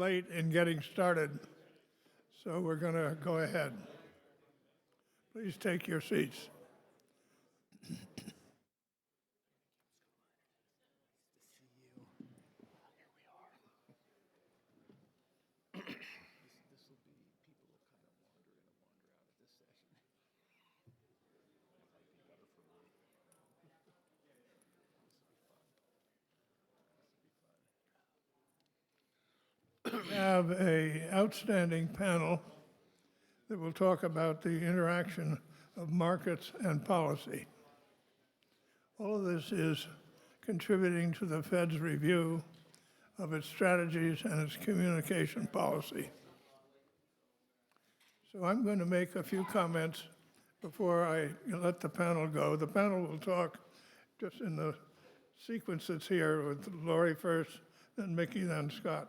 late in getting started, so we're going to go ahead. Please take your seats. We have an outstanding panel that will talk about the interaction of markets and policy. All of this is contributing to the Fed's review of its strategies and its communication policy. So I'm going to make a few comments before I let the panel go. The panel will talk just in the sequence that's here with Laurie first, then Mickey, then Scott.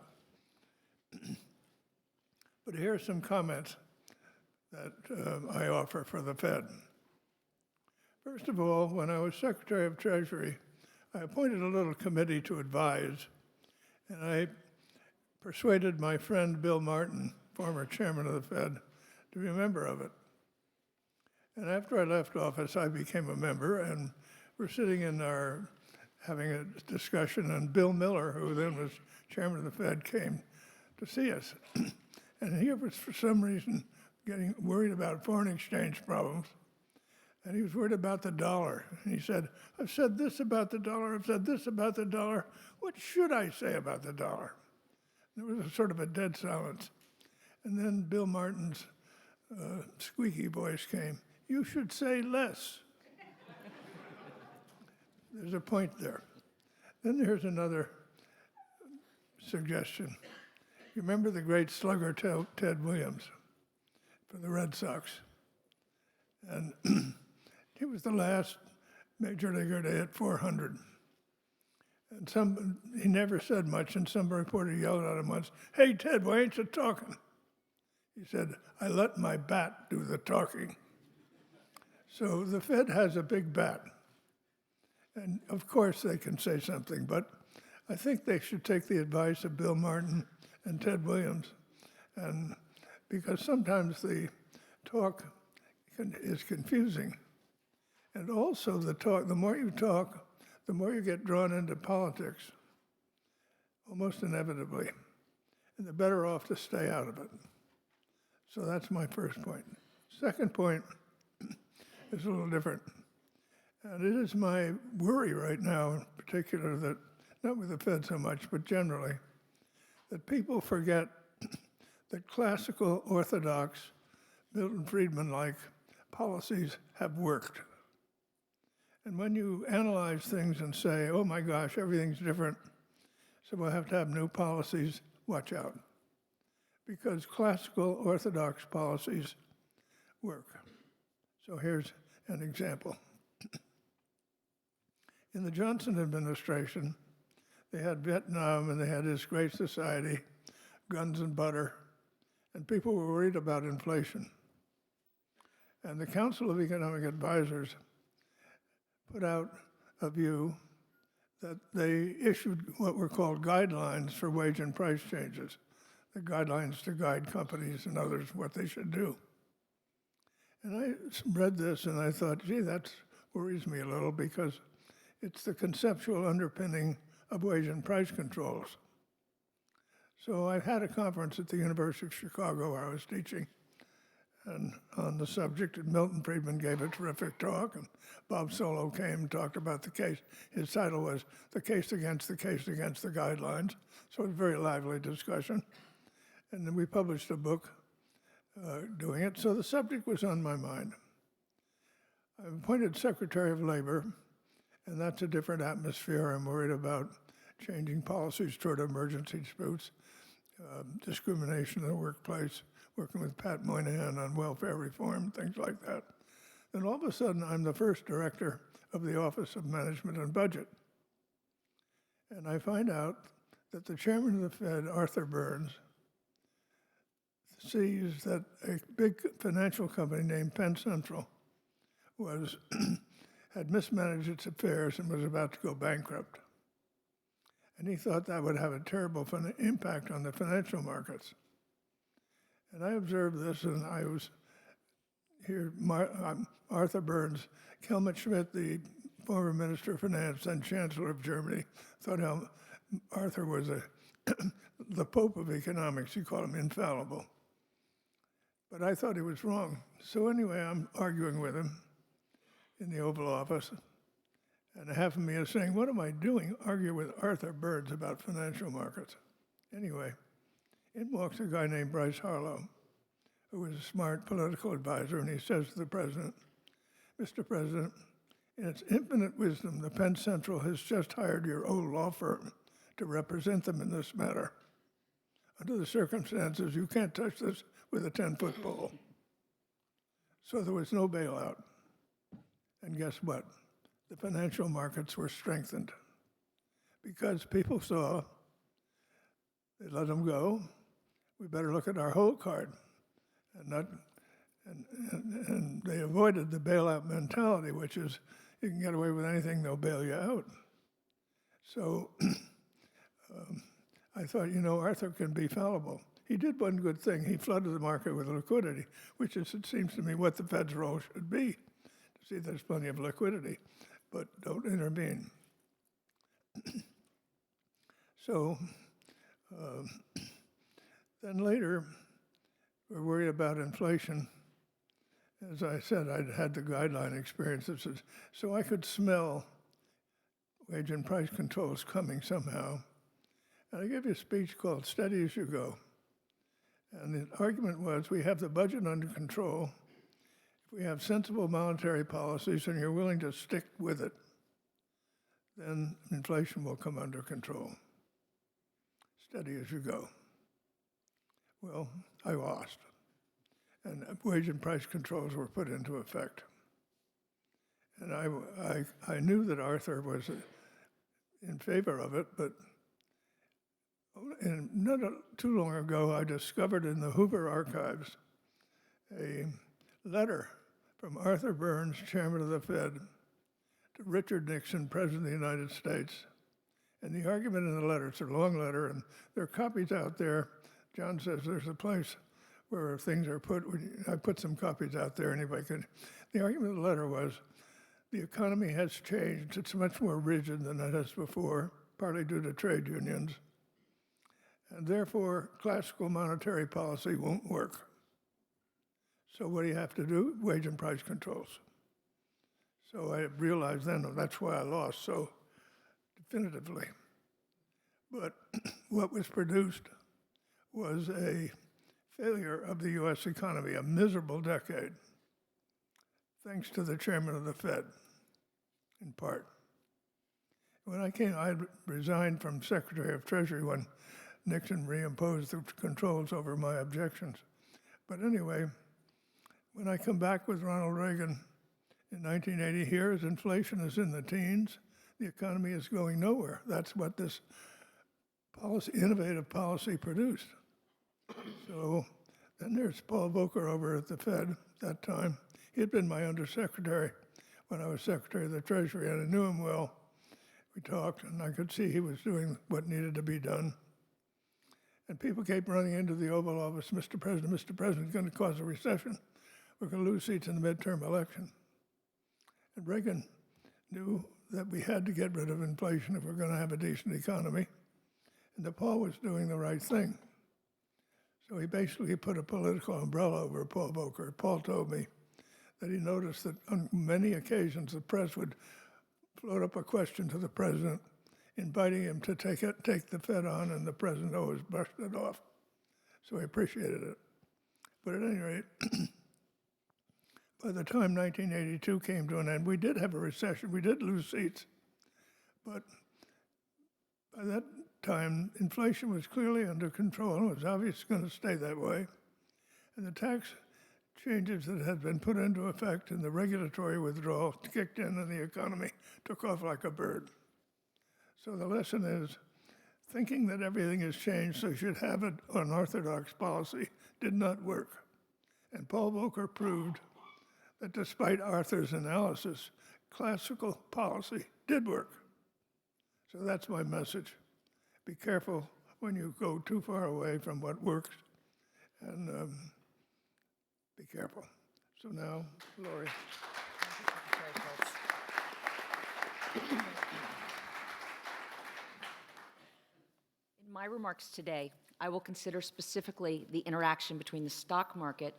But here are some comments that I offer for the Fed. First of all, when I was Secretary of Treasury, I appointed a little committee to advise, and I persuaded my friend Bill Martin, former chairman of the Fed, to be a member of it. And after I left office, I became a member, and we're sitting in our, having a discussion, and Bill Miller, who then was chairman of the Fed, came to see us. And he was, for some reason, getting worried about foreign exchange problems. And he was worried about the dollar. And he said, I've said this about the dollar, I've said this about the dollar. What should I say about the dollar? There was a sort of a dead silence. And then Bill Martin's squeaky voice came, you should say less. There's a point there. Then there's another suggestion. You remember the great slugger Ted Williams for the Red Sox? And he was the last major leaguer to hit 400. And he never said much, and some reporter yelled at him once, hey, Ted, why ain't you talking? He said, I let my bat do the talking. So the Fed has a big bat. And of course they can say something, but I think they should take the advice of Bill Martin and Ted Williams, and because sometimes the talk is confusing. And also the more you talk, the more you get drawn into politics, almost inevitably, and the better off to stay out of it. So that's my first point. Second point is a little different. And it is my worry right now, in particular, that, not with the Fed so much, but generally, that people forget that classical, orthodox, Milton Friedman-like policies have worked. And when you analyze things and say, oh my gosh, everything's different, so we'll have to have new policies, watch out. Because classical, orthodox policies work. So here's an example. In the Johnson administration, they had Vietnam and they had this great society, guns and butter, and people were worried about inflation. And the Council of Economic Advisors put out a view that they issued what were called guidelines for wage and price changes, the guidelines to guide companies and others what they should do. And I read this and I thought, gee, that worries me a little because it's the conceptual underpinning of wage and price controls. So I had a conference at the University of Chicago where I was teaching and on the subject, and Milton Friedman gave a terrific talk, and Bob Solow came and talked about the case. His title was The Case Against the Guidelines. So it was a very lively discussion. And then we published a book doing it, so the subject was on my mind. I appointed Secretary of Labor, and that's a different atmosphere. I'm worried about changing policies toward emergency disputes, discrimination in the workplace, working with Pat Moynihan on welfare reform, things like that. Then all of a sudden, I'm the first director of the Office of Management and Budget. And I find out that the chairman of the Fed, Arthur Burns, sees that a big financial company named Penn Central had mismanaged its affairs and was about to go bankrupt. And he thought that would have a terrible impact on the financial markets. And I observed this, and I was here, Arthur Burns, Helmut Schmidt, the former Minister of Finance and Chancellor of Germany, thought Arthur was the Pope of economics. He called him infallible. But I thought he was wrong. So anyway, I'm arguing with him in the Oval Office, and half of me is saying, what am I doing, argue with Arthur Burns about financial markets? Anyway, in walks a guy named Bryce Harlow, who was a smart political advisor, and he says to the president, Mr. President, in its infinite wisdom, the Penn Central has just hired your old law firm to represent them in this matter. Under the circumstances, you can't touch this with a 10-foot pole. So there was no bailout. And guess what? The financial markets were strengthened because people saw they let them go. We better look at our whole card, and they avoided the bailout mentality, which is you can get away with anything, they'll bail you out. So I thought, Arthur can be fallible. He did one good thing. He flooded the market with liquidity, which is, it seems to me, what the Fed's role should be, to see there's plenty of liquidity, but don't intervene. So then later, we're worried about inflation. As I said, I'd had the guideline experiences, so I could smell wage and price controls coming somehow. And I gave you a speech called Steady as You Go. And the argument was we have the budget under control. If we have sensible monetary policies and you're willing to stick with it, then inflation will come under control. Steady as you go. Well, I lost. And wage and price controls were put into effect. And I knew that Arthur was in favor of it, but not too long ago, I discovered in the Hoover archives a letter from Arthur Burns, chairman of the Fed, to Richard Nixon, president of the United States. And the argument in the letter, it's a long letter, and there are copies out there. John says there's a place where things are put. I put some copies out there, anybody could. The argument of the letter was the economy has changed. It's much more rigid than it has before, partly due to trade unions. And therefore, classical monetary policy won't work. So what do you have to do? Wage and price controls. So I realized then that's why I lost so definitively. But what was produced was a failure of the U.S. economy, a miserable decade, thanks to the chairman of the Fed, in part. When I came, I resigned from Secretary of Treasury when Nixon reimposed the controls over my objections. But anyway, when I come back with Ronald Reagan in 1980, here as inflation is in the teens, the economy is going nowhere. That's what this policy, innovative policy produced. So then there's Paul Volcker over at the Fed at that time. He had been my undersecretary when I was Secretary of the Treasury, and I knew him well. We talked, and I could see he was doing what needed to be done. And people kept running into the Oval Office, Mr. President, it's going to cause a recession. We're going to lose seats in the midterm election. And Reagan knew that we had to get rid of inflation if we're going to have a decent economy, and that Paul was doing the right thing. So he basically put a political umbrella over Paul Volcker. Paul told me that he noticed that on many occasions the press would float up a question to the president, inviting him to take the Fed on, and the president always brushed it off. So he appreciated it. But at any rate, by the time 1982 came to an end, we did have a recession. We did lose seats. But by that time, inflation was clearly under control. It was obvious it's going to stay that way. And the tax changes that had been put into effect and the regulatory withdrawal kicked in, and the economy took off like a bird. So the lesson is, thinking that everything has changed so you should have an unorthodox policy did not work. And Paul Volcker proved that despite Arthur's analysis, classical policy did work. So that's my message. be careful when you go too far away from what works, and be careful. So now, Laurie. In my remarks today, I will consider specifically the interaction between the stock market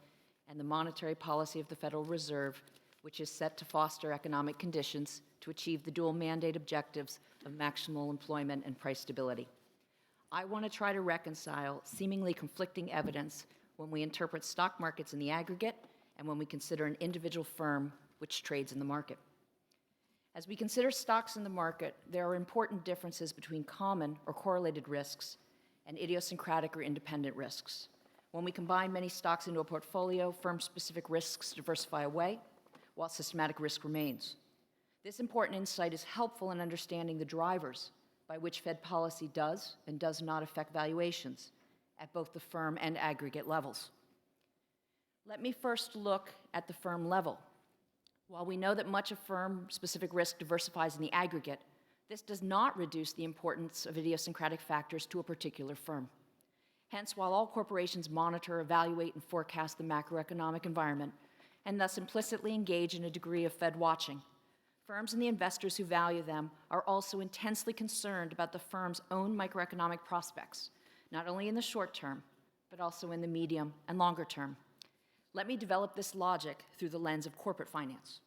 and the monetary policy of the Federal Reserve, which is set to foster economic conditions to achieve the dual mandate objectives of maximal employment and price stability. I want to try to reconcile seemingly conflicting evidence when we interpret stock markets in the aggregate and when we consider an individual firm which trades in the market. As we consider stocks in the market, there are important differences between common or correlated risks and idiosyncratic or independent risks. When we combine many stocks into a portfolio, firm-specific risks diversify away, while systematic risk remains. This important insight is helpful in understanding the drivers by which Fed policy does and does not affect valuations at both the firm and aggregate levels. Let me first look at the firm level. While we know that much of firm-specific risk diversifies in the aggregate, this does not reduce the importance of idiosyncratic factors to a particular firm. Hence, while all corporations monitor, evaluate, and forecast the macroeconomic environment, and thus implicitly engage in a degree of Fed watching, firms and the investors who value them are also intensely concerned about the firm's own microeconomic prospects, not only in the short term, but also in the medium and longer term. Let me develop this logic through the lens of corporate finance.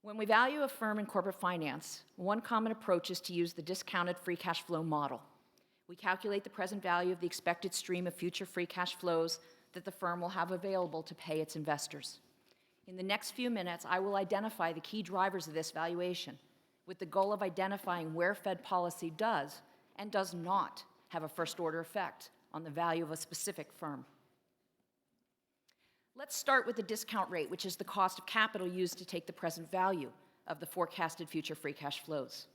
When we value a firm in corporate finance, one common approach is to use the discounted free cash flow model. We calculate the present value of the expected stream of future free cash flows that the firm will have available to pay its investors. In the next few minutes, I will identify the key drivers of this valuation with the goal of identifying where Fed policy does and does not have a first-order effect on the value of a specific firm. Let's start with the discount rate, which is the cost of capital used to take the present value of the forecasted future free cash flows.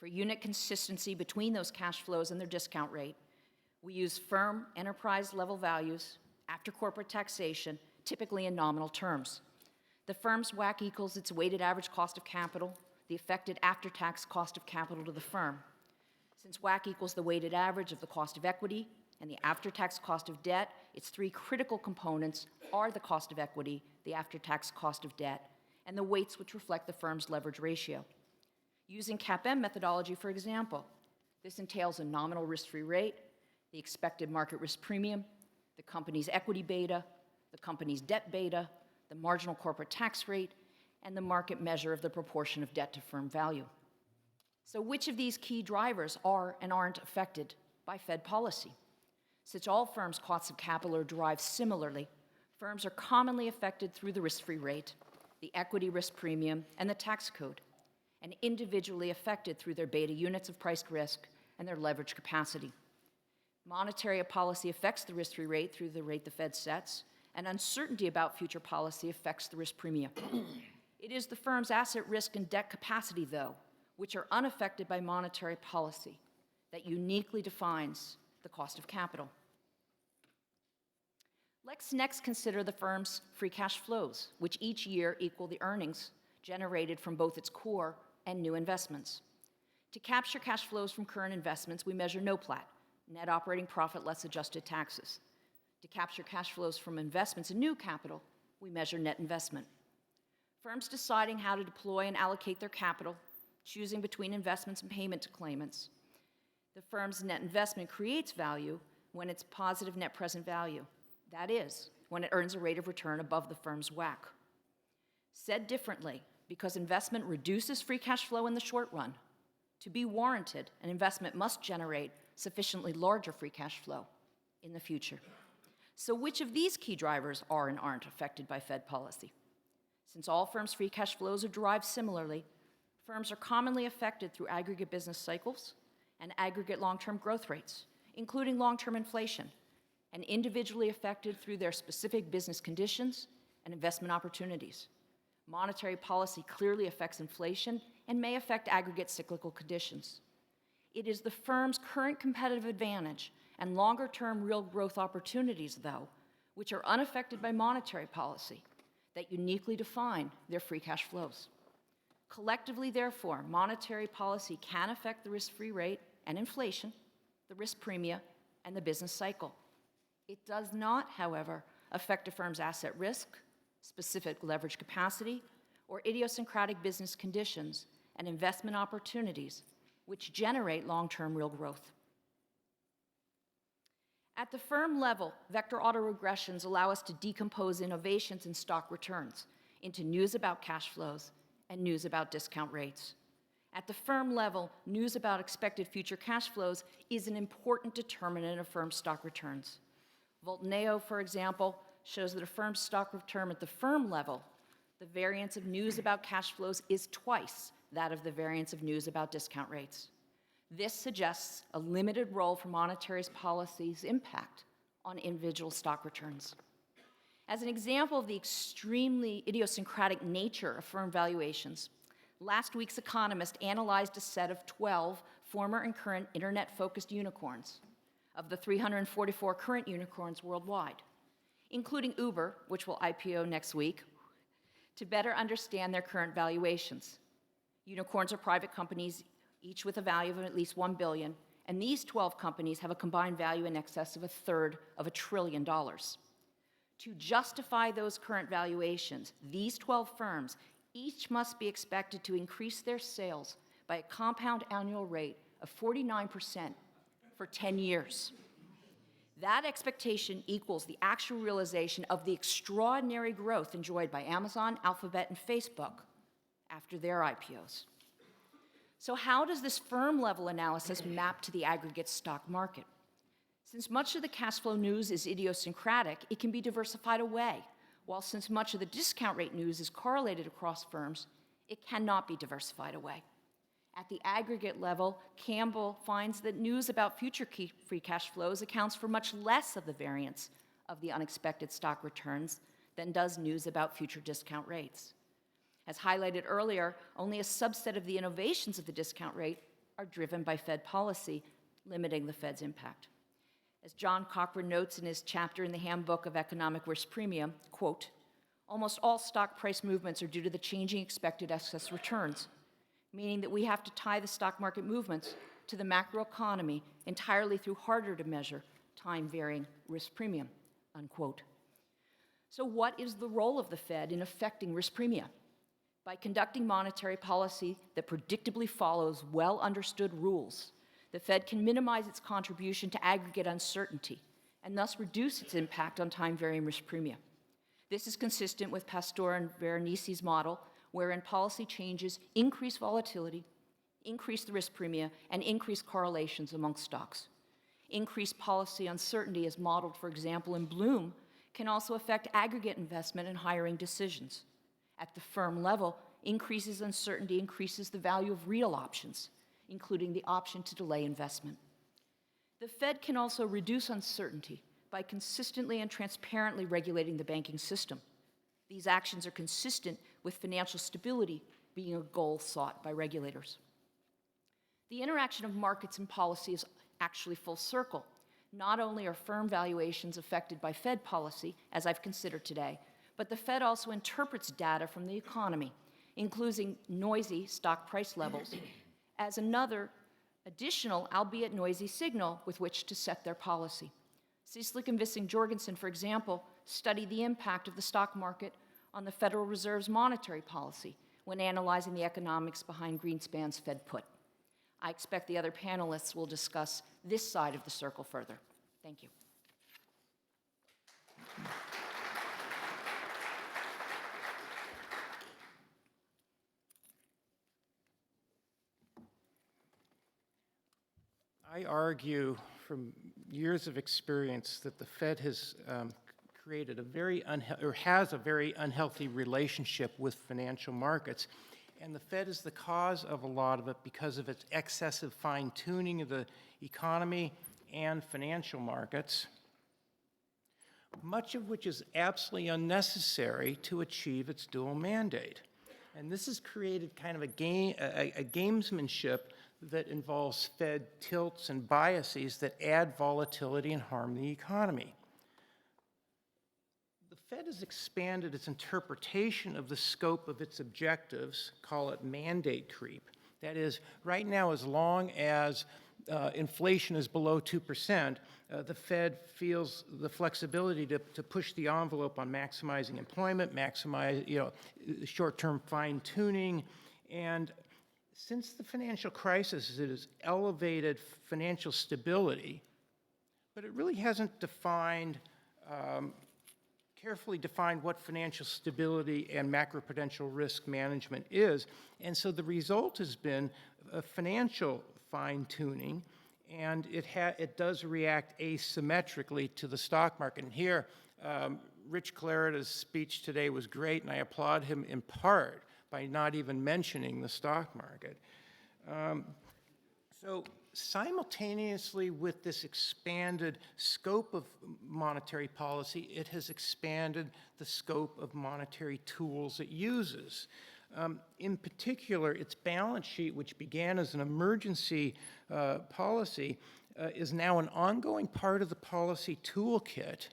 For unit consistency between those cash flows and their discount rate, we use firm enterprise level values after corporate taxation, typically in nominal terms. The firm's WACC equals its weighted average cost of capital, the affected after-tax cost of capital to the firm. Since WACC equals the weighted average of the cost of equity and the after-tax cost of debt, its three critical components are the cost of equity, the after-tax cost of debt, and the weights which reflect the firm's leverage ratio. Using CAPM methodology, for example, this entails a nominal risk-free rate, the expected market risk premium, the company's equity beta, the company's debt beta, the marginal corporate tax rate, and the market measure of the proportion of debt to firm value. So which of these key drivers are and aren't affected by Fed policy? Since all firms' costs of capital are derived similarly, firms are commonly affected through the risk-free rate, the equity risk premium, and the tax code, and individually affected through their beta units of priced risk and their leverage capacity. Monetary policy affects the risk-free rate through the rate the Fed sets, and uncertainty about future policy affects the risk premium. It is the firm's asset risk and debt capacity, though, which are unaffected by monetary policy, that uniquely defines the cost of capital. Let's next consider the firm's free cash flows, which each year equal the earnings generated from both its core and new investments. To capture cash flows from current investments, we measure NOPLAT, net operating profit less adjusted taxes. To capture cash flows from investments in new capital, we measure net investment. Firms deciding how to deploy and allocate their capital, choosing between investments and payment to claimants. The firm's net investment creates value when it's positive net present value. That is, when it earns a rate of return above the firm's WACC. Said differently, because investment reduces free cash flow in the short run, to be warranted, an investment must generate sufficiently larger free cash flow in the future. So which of these key drivers are and aren't affected by Fed policy? Since all firms' free cash flows are derived similarly, firms are commonly affected through aggregate business cycles and aggregate long-term growth rates, including long-term inflation, and individually affected through their specific business conditions and investment opportunities. Monetary policy clearly affects inflation and may affect aggregate cyclical conditions. It is the firm's current competitive advantage and longer-term real growth opportunities, though, which are unaffected by monetary policy, that uniquely define their free cash flows. Collectively, therefore, monetary policy can affect the risk-free rate and inflation, the risk premia, and the business cycle. It does not, however, affect a firm's asset risk, specific leverage capacity, or idiosyncratic business conditions and investment opportunities which generate long-term real growth. At the firm level, vector autoregressions allow us to decompose innovations in stock returns into news about cash flows and news about discount rates. At the firm level, news about expected future cash flows is an important determinant of firm stock returns. Voltneo, for example, shows that a firm's stock return at the firm level, the variance of news about cash flows is twice that of the variance of news about discount rates. This suggests a limited role for monetary policy's impact on individual stock returns. As an example of the extremely idiosyncratic nature of firm valuations, last week's Economist analyzed a set of 12 former and current internet-focused unicorns of the 344 current unicorns worldwide, including Uber, which will IPO next week, to better understand their current valuations. Unicorns are private companies, each with a value of at least $1 billion, and these 12 companies have a combined value in excess of $1/3 of $1 trillion. To justify those current valuations, these 12 firms each must be expected to increase their sales by a compound annual rate of 49% for 10 years. That expectation equals the actual realization of the extraordinary growth enjoyed by Amazon, Alphabet, and Facebook after their IPOs. So how does this firm-level analysis map to the aggregate stock market? Since much of the cash flow news is idiosyncratic, it can be diversified away, while since much of the discount rate news is correlated across firms, it cannot be diversified away. At the aggregate level, Campbell finds that news about future free cash flows accounts for much less of the variance of the unexpected stock returns than does news about future discount rates. As highlighted earlier, only a subset of the innovations of the discount rate are driven by Fed policy, limiting the Fed's impact. As John Cochran notes in his chapter in the Handbook of Economic Risk Premium, quote, almost all stock price movements are due to the changing expected excess returns, meaning that we have to tie the stock market movements to the macroeconomy entirely through harder to measure time-varying risk premium, unquote. So what is the role of the Fed in affecting risk premia? By conducting monetary policy that predictably follows well-understood rules, the Fed can minimize its contribution to aggregate uncertainty and thus reduce its impact on time-varying risk premia. This is consistent with Pastor and Veronesi's model, wherein policy changes increase volatility, increase the risk premia, and increase correlations among stocks. Increased policy uncertainty, as modeled, for example, in Bloom, can also affect aggregate investment and hiring decisions. At the firm level, increases uncertainty increases the value of real options, including the option to delay investment. The Fed can also reduce uncertainty by consistently and transparently regulating the banking system. These actions are consistent with financial stability being a goal sought by regulators. The interaction of markets and policy is actually full circle. Not only are firm valuations affected by Fed policy, as I've considered today, but the Fed also interprets data from the economy, including noisy stock price levels, as another additional, albeit noisy, signal with which to set their policy. Cieslik and Vissing-Jorgensen, for example, studied the impact of the stock market on the Federal Reserve's monetary policy when analyzing the economics behind Greenspan's Fed put. I expect the other panelists will discuss this side of the circle further. Thank you. I argue from years of experience that the Fed has created has a very unhealthy relationship with financial markets. And the Fed is the cause of a lot of it because of its excessive fine-tuning of the economy and financial markets, much of which is absolutely unnecessary to achieve its dual mandate. And this has created kind of a gamesmanship that involves Fed tilts and biases that add volatility and harm the economy. The Fed has expanded its interpretation of the scope of its objectives, call it mandate creep. That is, right now, as long as inflation is below 2%, the Fed feels the flexibility to push the envelope on maximizing employment, maximize, short-term fine-tuning. And since the financial crisis, it has elevated financial stability, but it really hasn't carefully defined what financial stability and macroprudential risk management is. And so the result has been a financial fine-tuning, and it does react asymmetrically to the stock market. And here, Rich Clarita's speech today was great, and I applaud him in part by not even mentioning the stock market. So simultaneously with this expanded scope of monetary policy, it has expanded the scope of monetary tools it uses. In particular, its balance sheet, which began as an emergency policy, is now an ongoing part of the policy toolkit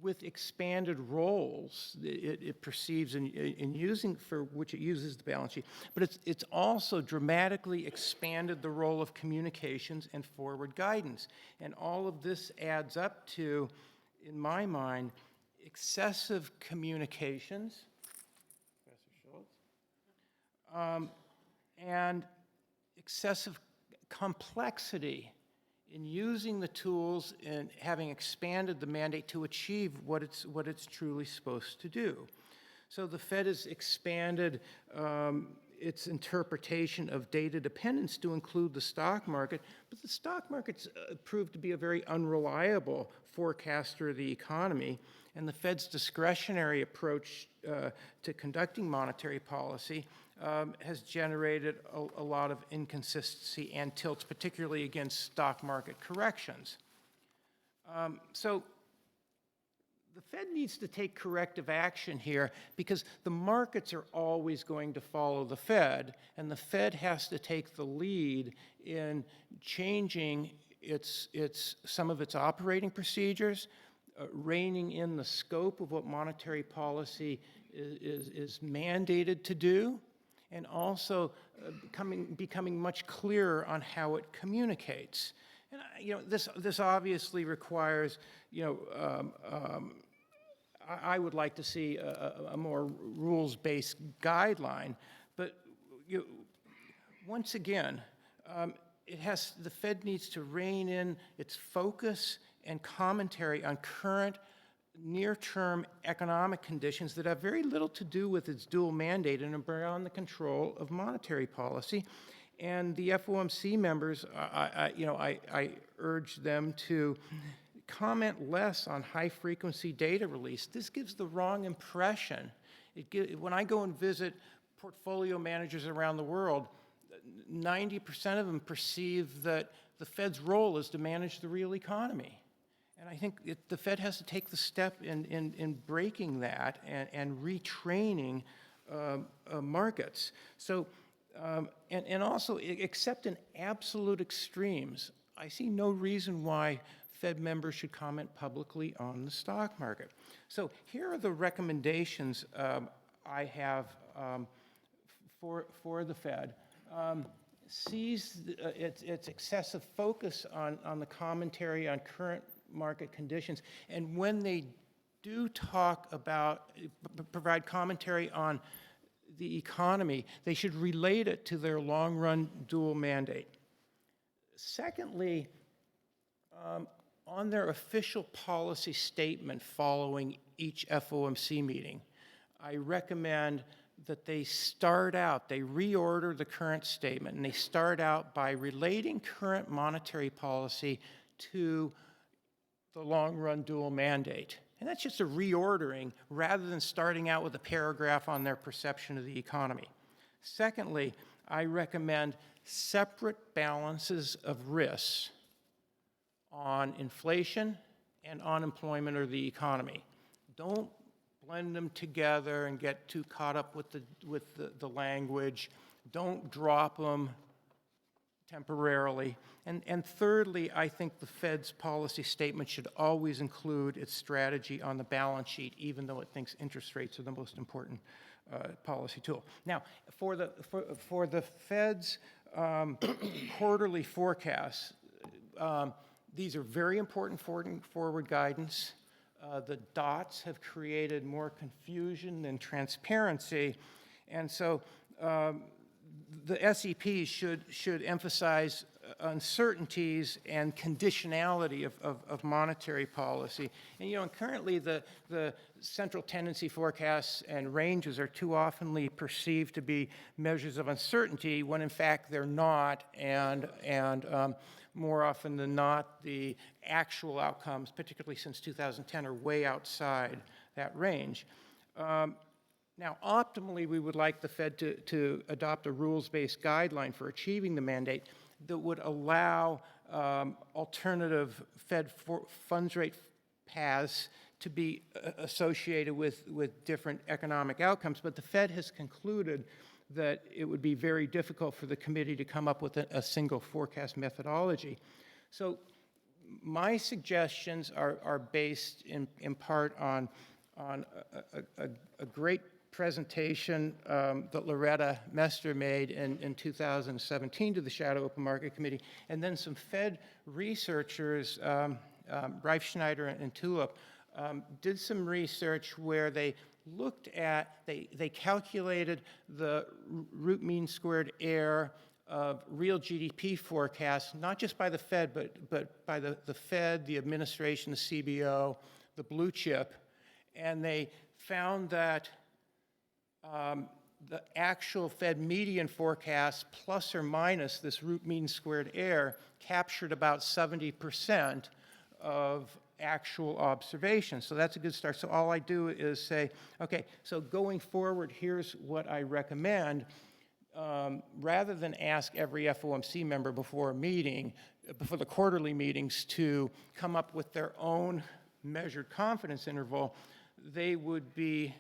with expanded roles it perceives in using, for which it uses the balance sheet. But it's also dramatically expanded the role of communications and forward guidance. And all of this adds up to, in my mind, excessive communications, Professor Shultz, and excessive complexity in using the tools and having expanded the mandate to achieve what it's truly supposed to do. So the Fed has expanded its interpretation of data dependence to include the stock market, but the stock market's proved to be a very unreliable forecaster of the economy, and the Fed's discretionary approach to conducting monetary policy has generated a lot of inconsistency and tilts, particularly against stock market corrections. So the Fed needs to take corrective action here because the markets are always going to follow the Fed, and the Fed has to take the lead in changing some of its operating procedures, reining in the scope of what monetary policy is mandated to do, and also becoming much clearer on how it communicates. And this obviously requires, I would like to see a more rules-based guideline, but once again, the Fed needs to rein in its focus and commentary on current near-term economic conditions that have very little to do with its dual mandate and are beyond the control of monetary policy. And the FOMC members, I urge them to comment less on high-frequency data release. This gives the wrong impression. When I go and visit portfolio managers around the world, 90% of them perceive that the Fed's role is to manage the real economy. And I think the Fed has to take the step in breaking that and retraining markets. So, and also, except in absolute extremes, I see no reason why Fed members should comment publicly on the stock market. So here are the recommendations I have for the Fed. Seize its excessive focus on the commentary on current market conditions, and when they do provide commentary on the economy, they should relate it to their long-run dual mandate. Secondly, on their official policy statement following each FOMC meeting, I recommend that they reorder the current statement, and they start out by relating current monetary policy to the long-run dual mandate. And that's just a reordering rather than starting out with a paragraph on their perception of the economy. Secondly, I recommend separate balances of risks on inflation and unemployment or the economy. Don't blend them together and get too caught up with the language. Don't drop them temporarily. And thirdly, I think the Fed's policy statement should always include its strategy on the balance sheet, even though it thinks interest rates are the most important policy tool. Now, for the Fed's quarterly forecasts, these are very important forward guidance. The dots have created more confusion than transparency, and so the SEPs should emphasize uncertainties and conditionality of monetary policy. And currently the central tendency forecasts and ranges are too oftenly perceived to be measures of uncertainty when in fact they're not, and more often than not, the actual outcomes, particularly since 2010, are way outside that range. Now, optimally, we would like the Fed to adopt a rules-based guideline for achieving the mandate that would allow alternative Fed funds rate paths to be associated with different economic outcomes. But the Fed has concluded that it would be very difficult for the committee to come up with a single forecast methodology. So my suggestions are based in part on a great presentation that Loretta Mester made in 2017 to the Shadow Open Market Committee, and then some Fed researchers, Reifschneider and Tulip, did some research where they looked at, they calculated the root mean squared error of real GDP forecasts, not just by the Fed, but by the Fed, the administration, the CBO, the blue chip, and they found that the actual Fed median forecast, plus or minus this root mean squared error, captured about 70% of actual observations. So that's a good start. So all I do is say, okay, so going forward, here's what I recommend. Rather than ask every FOMC member before a meeting, before the quarterly meetings, to come up with their own measured confidence interval, they would be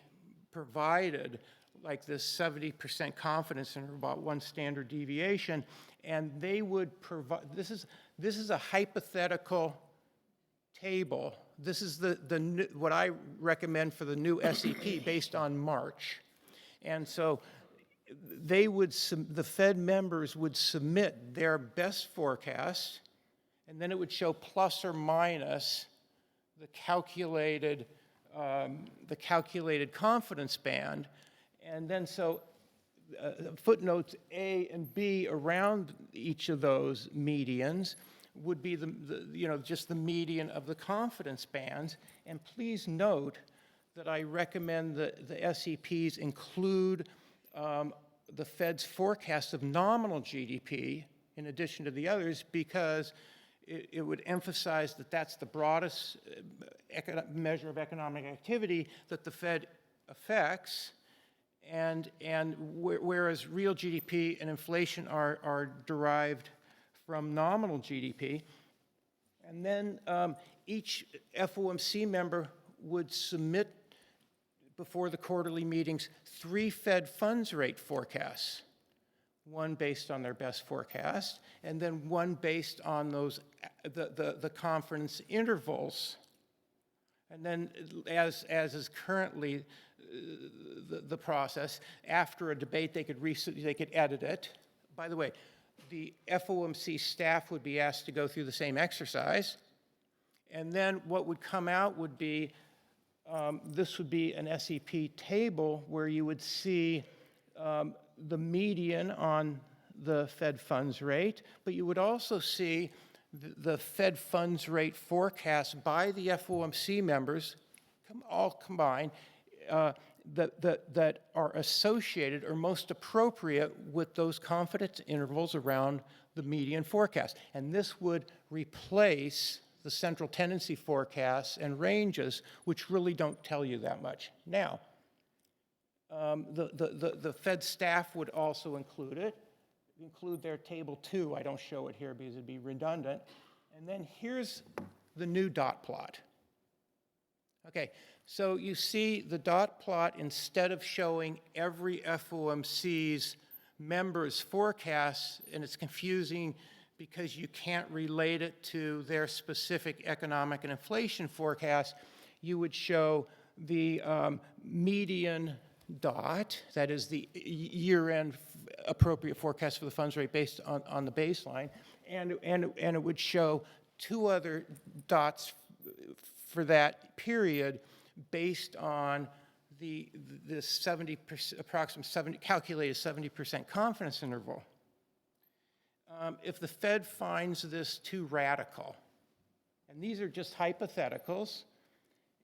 provided like this 70% confidence interval, about one standard deviation, and they would provide, this is a hypothetical table. This is what I recommend for the new SEP based on March. And so the Fed members would submit their best forecast, and then it would show plus or minus the calculated confidence band. And then so footnotes A and B around each of those medians would be just the median of the confidence bands. And please note that I recommend that the SEPs include the Fed's forecast of nominal GDP in addition to the others, because it would emphasize that that's the broadest measure of economic activity that the Fed affects, and whereas real GDP and inflation are derived from nominal GDP. And then each FOMC member would submit before the quarterly meetings 3 Fed funds rate forecasts, one based on their best forecast, and then one based on those the confidence intervals. And then, as is currently the process, after a debate, they could edit it. By the way, the FOMC staff would be asked to go through the same exercise, and then what would come out would be this would be an SEP table where you would see the median on the Fed funds rate, but you would also see the Fed funds rate forecast by the FOMC members, all combined, that are associated or most appropriate with those confidence intervals around the median forecast. And this would replace the central tendency forecasts and ranges, which really don't tell you that much. Now, the Fed staff would also include their table 2. I don't show it here because it'd be redundant. And then here's the new dot plot. Okay, so you see the dot plot, instead of showing every FOMC's members' forecasts, and it's confusing because you can't relate it to their specific economic and inflation forecast. You would show the median dot, that is the year-end appropriate forecast for the funds rate based on the baseline, and it would show two other dots for that period based on the 70%, approximate 70, calculated 70% confidence interval. If the Fed finds this too radical, and these are just hypotheticals,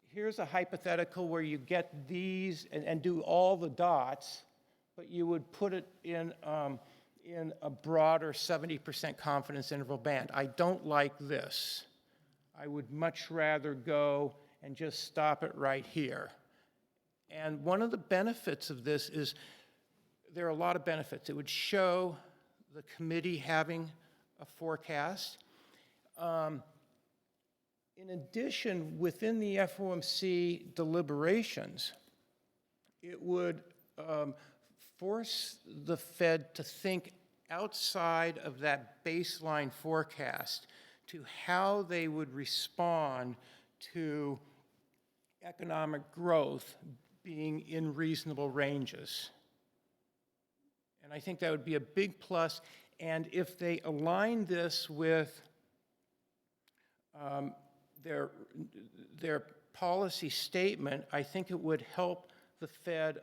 here's a hypothetical where you get these and do all the dots, but you would put it in a broader 70% confidence interval band. I don't like this. I would much rather go and just stop it right here. And one of the benefits of this is, there are a lot of benefits. It would show the committee having a forecast. In addition, within the FOMC deliberations, it would force the Fed to think outside of that baseline forecast to how they would respond to economic growth being in reasonable ranges. And I think that would be a big plus. And if they align this with their policy statement, I think it would help the Fed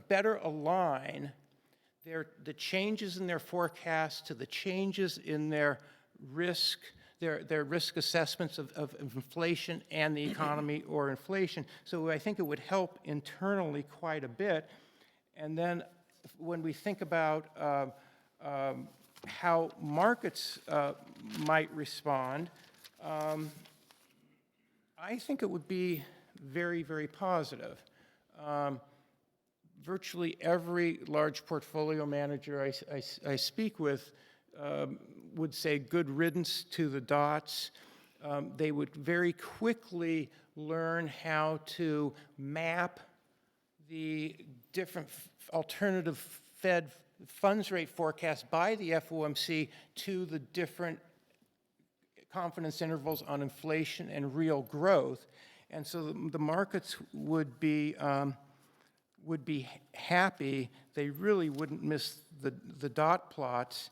better align the changes in their forecast to the changes in their risk assessments of inflation and the economy or inflation. So I think it would help internally quite a bit. And then when we think about how markets might respond, I think it would be very, very positive. Virtually every large portfolio manager I speak with would say good riddance to the dots. They would very quickly learn how to map the different alternative Fed funds rate forecasts by the FOMC to the different confidence intervals on inflation and real growth. And so the markets would be happy. They really wouldn't miss the dot plots.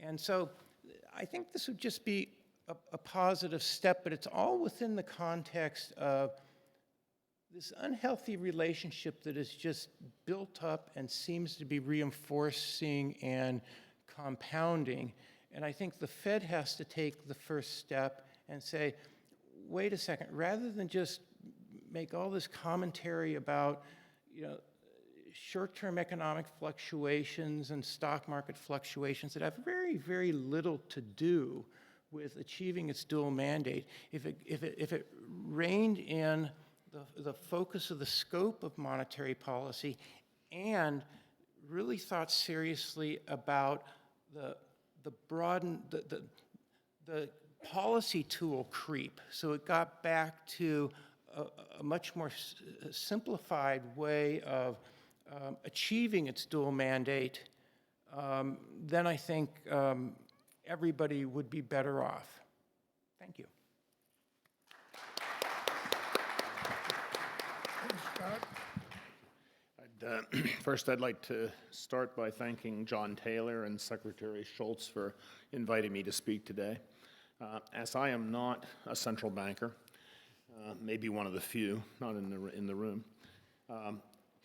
And so I think this would just be a positive step, but it's all within the context of this unhealthy relationship that is just built up and seems to be reinforcing and compounding. And I think the Fed has to take the first step and say, wait a second, rather than just make all this commentary about, short-term economic fluctuations and stock market fluctuations that have very, very little to do with achieving its dual mandate. If it reined in the focus of the scope of monetary policy and really thought seriously about the policy tool creep, so it got back to a much more simplified way of achieving its dual mandate, then I think everybody would be better off. Thank you. First, I'd like to start by thanking John Taylor and Secretary Shultz for inviting me to speak today. As I am not a central banker, maybe one of the few, not in the room,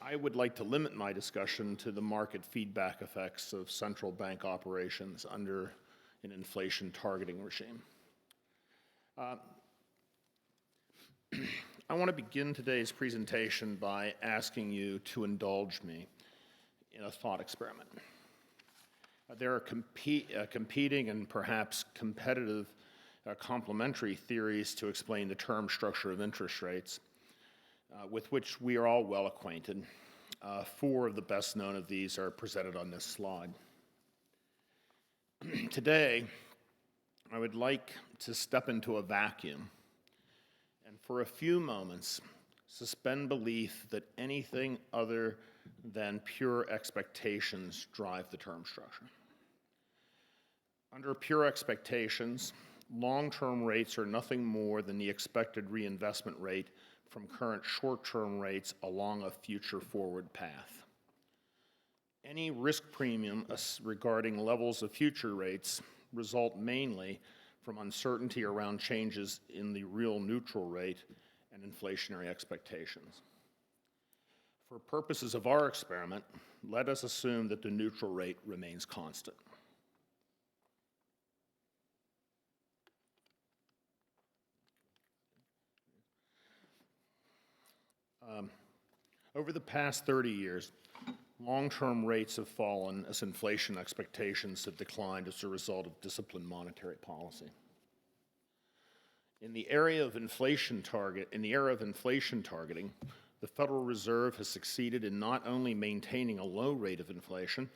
I would like to limit my discussion to the market feedback effects of central bank operations under an inflation targeting regime. I want to begin today's presentation by asking you to indulge me in a thought experiment. There are competing and perhaps competitive complementary theories to explain the term structure of interest rates, with which we are all well acquainted. Four of the best known of these are presented on this slide. Today, I would like to step into a vacuum and for a few moments suspend belief that anything other then pure expectations drive the term structure. Under pure expectations, long-term rates are nothing more than the expected reinvestment rate from current short-term rates along a future forward path. Any risk premium regarding levels of future rates result mainly from uncertainty around changes in the real neutral rate and inflationary expectations. For purposes of our experiment, let us assume that the neutral rate remains constant. Over the past 30 years, long-term rates have fallen as inflation expectations have declined as a result of disciplined monetary policy. In the era of inflation targeting, the Federal Reserve has succeeded in not only maintaining a low rate of inflation,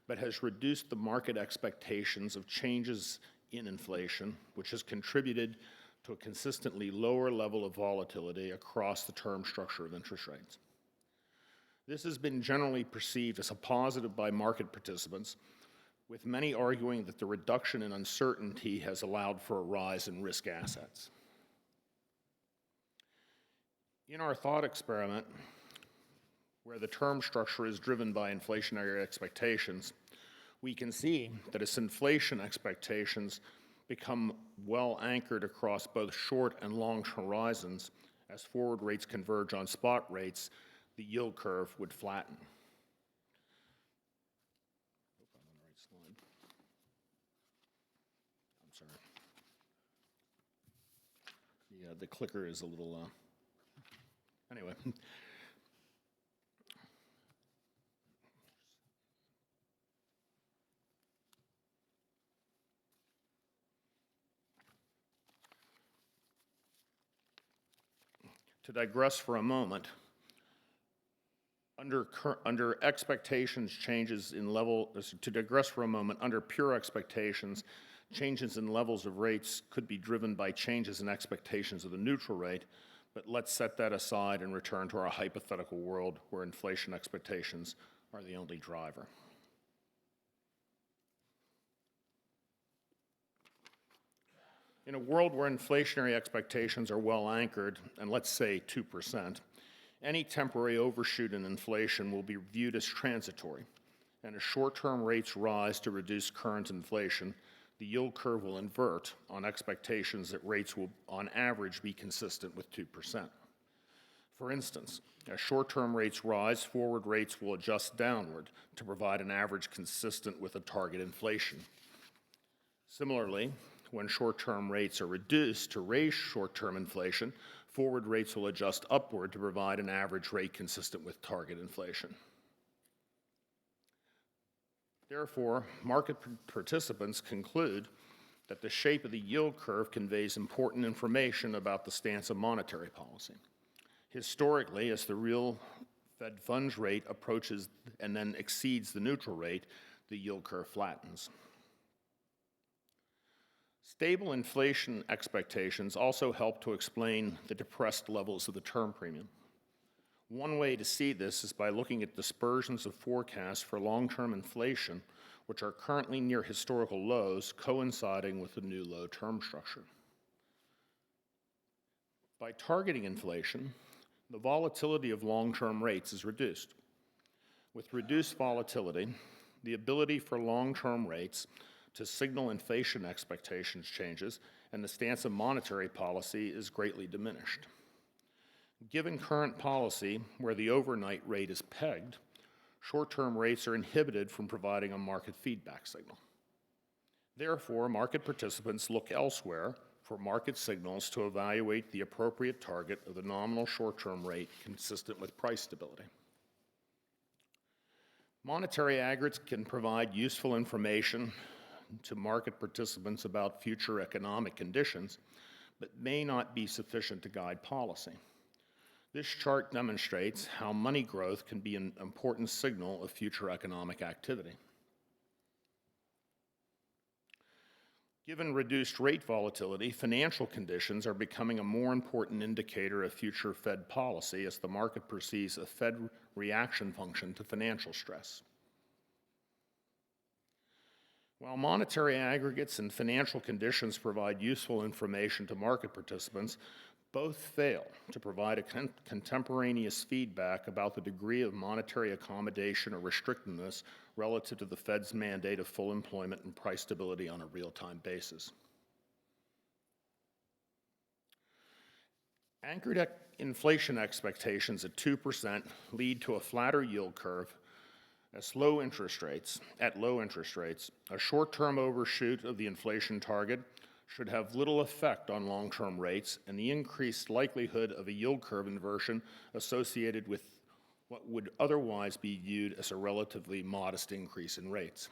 but has reduced the market expectations of changes in inflation, which has contributed to a consistently lower level of volatility across the term structure of interest rates. This has been generally perceived as a positive by market participants, with many arguing that the reduction in uncertainty has allowed for a rise in risk assets. In our thought experiment, where the term structure is driven by inflationary expectations, we can see that as inflation expectations become well anchored across both short and long horizons, as forward rates converge on spot rates, the yield curve would flatten. Hope I'm on the right slide. I'm sorry. The clicker is a little, anyway. To digress for a moment, under pure expectations, changes in levels in levels of rates could be driven by changes in expectations of the neutral rate, but let's set that aside and return to our hypothetical world where inflation expectations are the only driver. In a world where inflationary expectations are well anchored, and let's say 2%, any temporary overshoot in inflation will be viewed as transitory, and as short-term rates rise to reduce current inflation, the yield curve will invert on expectations that rates will, on average, be consistent with 2%. For instance, as short-term rates rise, forward rates will adjust downward to provide an average consistent with a target inflation. Similarly, when short-term rates are reduced to raise short-term inflation, forward rates will adjust upward to provide an average rate consistent with target inflation. Therefore, market participants conclude that the shape of the yield curve conveys important information about the stance of monetary policy. Historically, as the real Fed funds rate approaches and then exceeds the neutral rate, the yield curve flattens. Stable inflation expectations also help to explain the depressed levels of the term premium. One way to see this is by looking at dispersions of forecasts for long-term inflation, which are currently near historical lows, coinciding with the new low term structure. By targeting inflation, the volatility of long-term rates is reduced. With reduced volatility, the ability for long-term rates to signal inflation expectations changes, and the stance of monetary policy is greatly diminished. Given current policy, where the overnight rate is pegged, short-term rates are inhibited from providing a market feedback signal. Therefore, market participants look elsewhere for market signals to evaluate the appropriate target of the nominal short-term rate consistent with price stability. Monetary aggregates can provide useful information to market participants about future economic conditions, but may not be sufficient to guide policy. This chart demonstrates how money growth can be an important signal of future economic activity. Given reduced rate volatility, financial conditions are becoming a more important indicator of future Fed policy as the market perceives a Fed reaction function to financial stress. While monetary aggregates and financial conditions provide useful information to market participants, both fail to provide a contemporaneous feedback about the degree of monetary accommodation or restrictiveness relative to the Fed's mandate of full employment and price stability on a real-time basis. Anchored inflation expectations at 2% lead to a flatter yield curve at low interest rates, a short-term overshoot of the inflation target should have little effect on long-term rates, and the increased likelihood of a yield curve inversion associated with what would otherwise be viewed as a relatively modest increase in rates.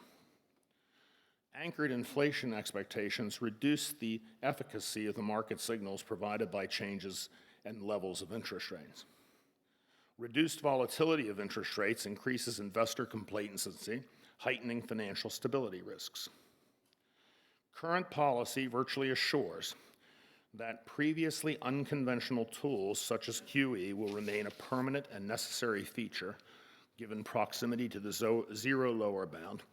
Anchored inflation expectations reduce the efficacy of the market signals provided by changes and levels of interest rates. Reduced volatility of interest rates increases investor complacency, heightening financial stability risks. Current policy virtually assures that previously unconventional tools such as QE will remain a permanent and necessary feature given proximity to the zero lower bound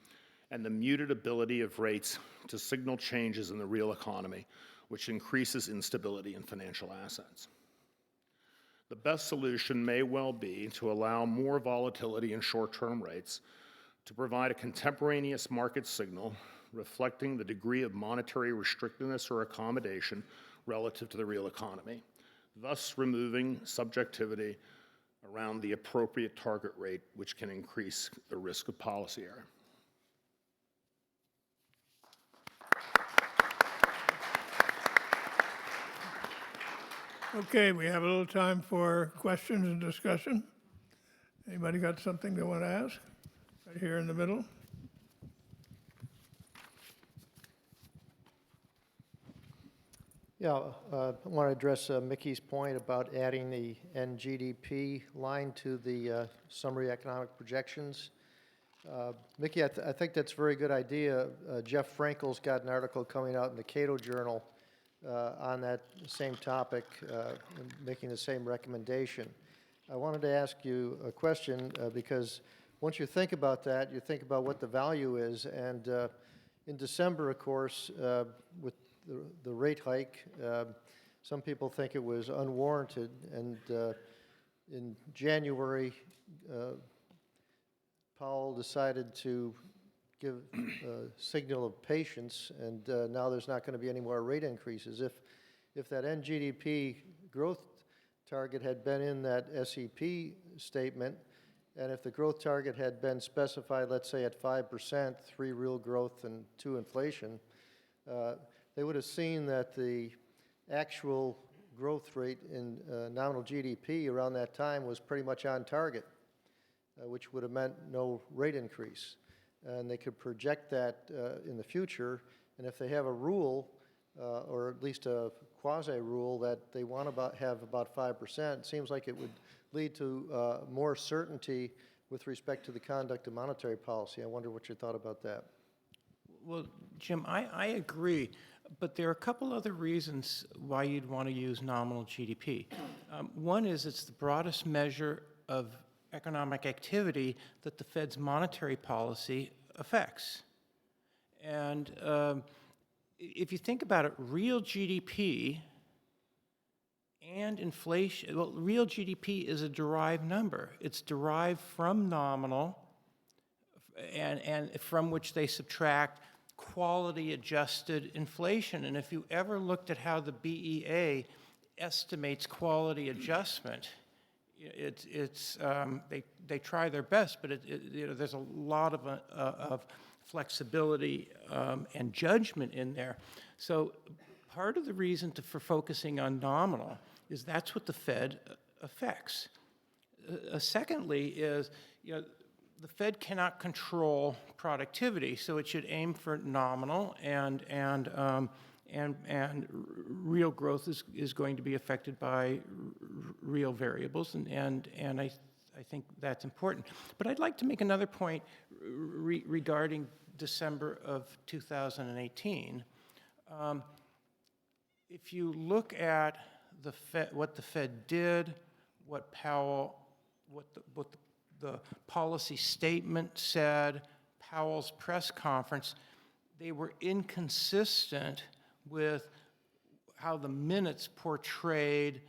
and the muted ability of rates to signal changes in the real economy, which increases instability in financial assets. The best solution may well be to allow more volatility in short-term rates to provide a contemporaneous market signal reflecting the degree of monetary restrictiveness or accommodation relative to the real economy, thus removing subjectivity around the appropriate target rate, which can increase the risk of policy error. Okay, we have a little time for questions and discussion. Anybody got something they want to ask? Right here in the middle. Yeah, I want to address Mickey's point about adding the NGDP line to the summary economic projections. Mickey, I think that's a very good idea. Jeff Frankel's got an article coming out in the Cato Journal on that same topic, making the same recommendation. I wanted to ask you a question because once you think about that, you think about what the value is. And in December, of course, with the rate hike, some people think it was unwarranted. And in January, Powell decided to give a signal of patience, and now there's not going to be any more rate increases. If that NGDP growth target had been in that SEP statement, and if the growth target had been specified, let's say at 5%, 3 real growth and 2 inflation, they would have seen that the actual growth rate in nominal GDP around that time was pretty much on target, which would have meant no rate increase. And they could project that in the future, and if they have a rule, or at least a quasi-rule that they want to have about 5%, it seems like it would lead to more certainty with respect to the conduct of monetary policy. I wonder what you thought about that. Well, Jim, I agree, but there are a couple other reasons why you'd want to use nominal GDP. One is it's the broadest measure of economic activity that the Fed's monetary policy affects. And if you think about it, real GDP and inflation, well, real GDP is a derived number. It's derived from nominal, and from which they subtract quality-adjusted inflation. And if you ever looked at how the BEA estimates quality adjustment, they try their best, but there's a lot of flexibility and judgment in there. So part of the reason for focusing on nominal is that's what the Fed affects. Secondly is, the Fed cannot control productivity, so it should aim for nominal, and real growth is going to be affected by real variables, and I think that's important. But I'd like to make another point regarding December of 2018. If you look at the Fed, what the Fed did, what Powell, what the policy statement said, Powell's press conference, they were inconsistent with how the minutes portrayed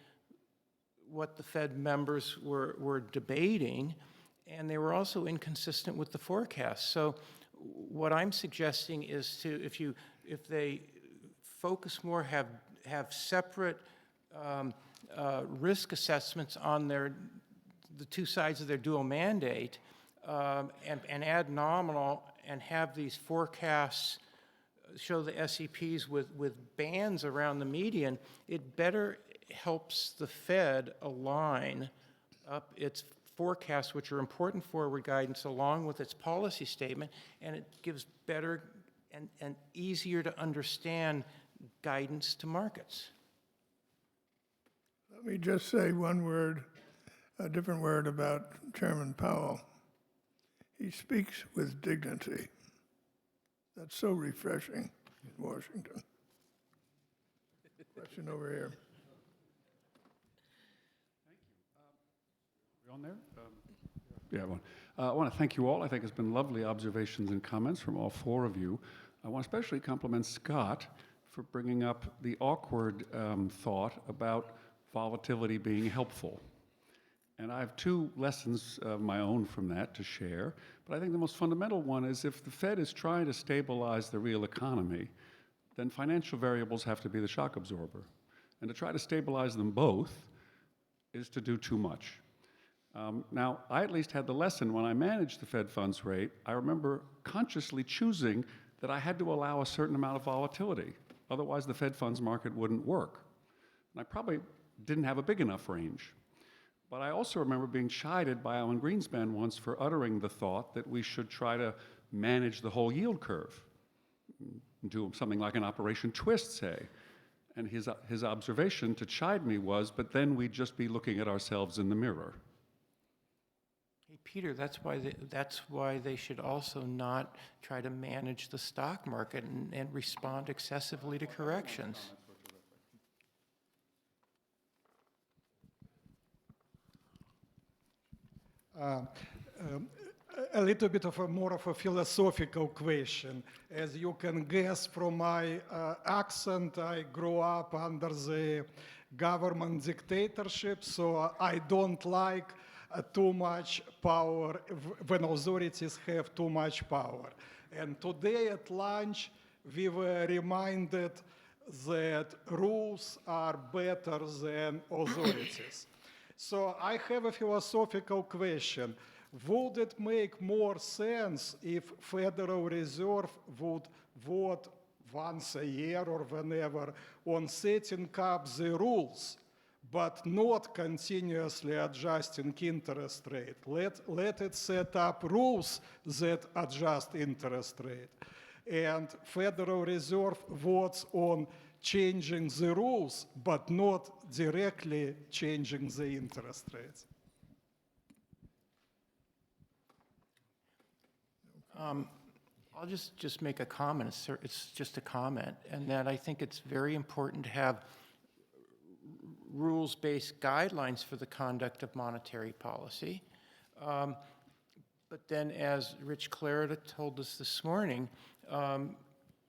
what the Fed members were debating, and they were also inconsistent with the forecast. So what I'm suggesting is if they focus more, have separate risk assessments on the two sides of their dual mandate, and add nominal and have these forecasts show the SEPs with bands around the median, it better helps the Fed align up its forecasts, which are important forward guidance, along with its policy statement, and it gives better and easier to understand guidance to markets. Let me just say one word, a different word about Chairman Powell. He speaks with dignity. That's so refreshing in Washington. Question over here. We on there? Yeah, one. I want to thank you all. I think it's been lovely observations and comments from all four of you. I want to especially compliment Scott for bringing up the awkward thought about volatility being helpful. And I have two lessons of my own from that to share. But I think the most fundamental one is if the Fed is trying to stabilize the real economy, then financial variables have to be the shock absorber. And to try to stabilize them both is to do too much. Now, I at least had the lesson when I managed the Fed funds rate. I remember consciously choosing that I had to allow a certain amount of volatility. Otherwise, the Fed funds market wouldn't work. And I probably didn't have a big enough range. But I also remember being chided by Alan Greenspan once for uttering the thought that we should try to manage the whole yield curve, do something like an Operation Twist, say. And his observation to chide me was, but then we'd just be looking at ourselves in the mirror. Hey, Peter, that's why they should also not try to manage the stock market and respond excessively to corrections. A little bit of more of a philosophical question. As you can guess from my accent, I grew up under the government dictatorship, so I don't like too much power when authorities have too much power. And today at lunch, we were reminded that rules are better than authorities. So I have a philosophical question. Would it make more sense if Federal Reserve would vote once a year or whenever on setting up the rules, but not continuously adjusting interest rate? Let it set up rules that adjust interest rate. And Federal Reserve votes on changing the rules, but not directly changing the interest rates. I'll just make a comment. It's just a comment, and that I think it's very important to have rules-based guidelines for the conduct of monetary policy. But then, as Rich Clarida told us this morning,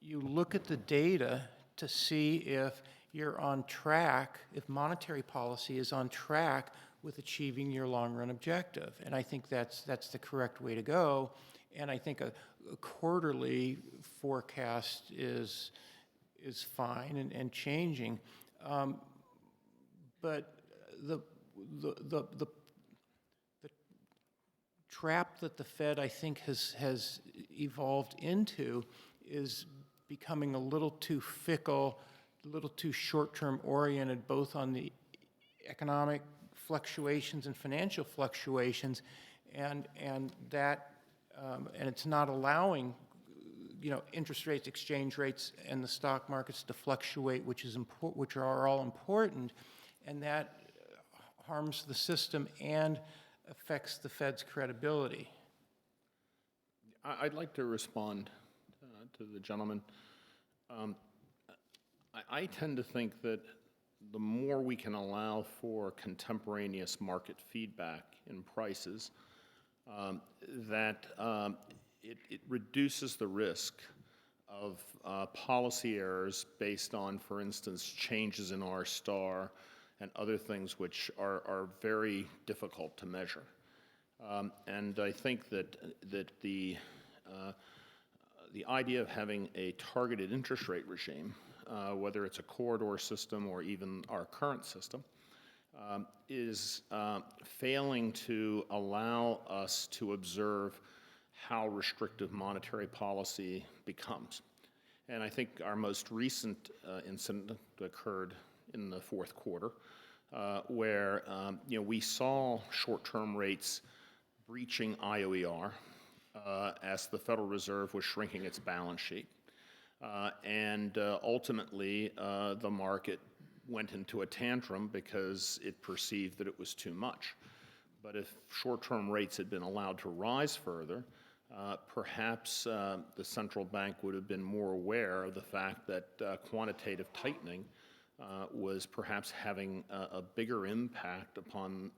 you look at the data to see if you're on track, if monetary policy is on track with achieving your long-run objective. And I think that's the correct way to go. And I think a quarterly forecast is fine and changing. But the trap that the Fed, I think, has evolved into is becoming a little too fickle, a little too short-term oriented, both on the economic fluctuations and financial fluctuations, and it's not allowing, interest rates, exchange rates, and the stock markets to fluctuate, which are all important, and that harms the system and affects the Fed's credibility. I'd like to respond to the gentleman. I tend to think that the more we can allow for contemporaneous market feedback in prices, it reduces the risk of policy errors based on, for instance, changes in R star and other things which are very difficult to measure. And I think that the idea of having a targeted interest rate regime, whether it's a corridor system or even our current system, is failing to allow us to observe how restrictive monetary policy becomes. And I think our most recent incident occurred in the fourth quarter, where we saw short-term rates breaching IOER as the Federal Reserve was shrinking its balance sheet. And ultimately, the market went into a tantrum because it perceived that it was too much. But if short-term rates had been allowed to rise further, perhaps the central bank would have been more aware of the fact that quantitative tightening was perhaps having a bigger impact upon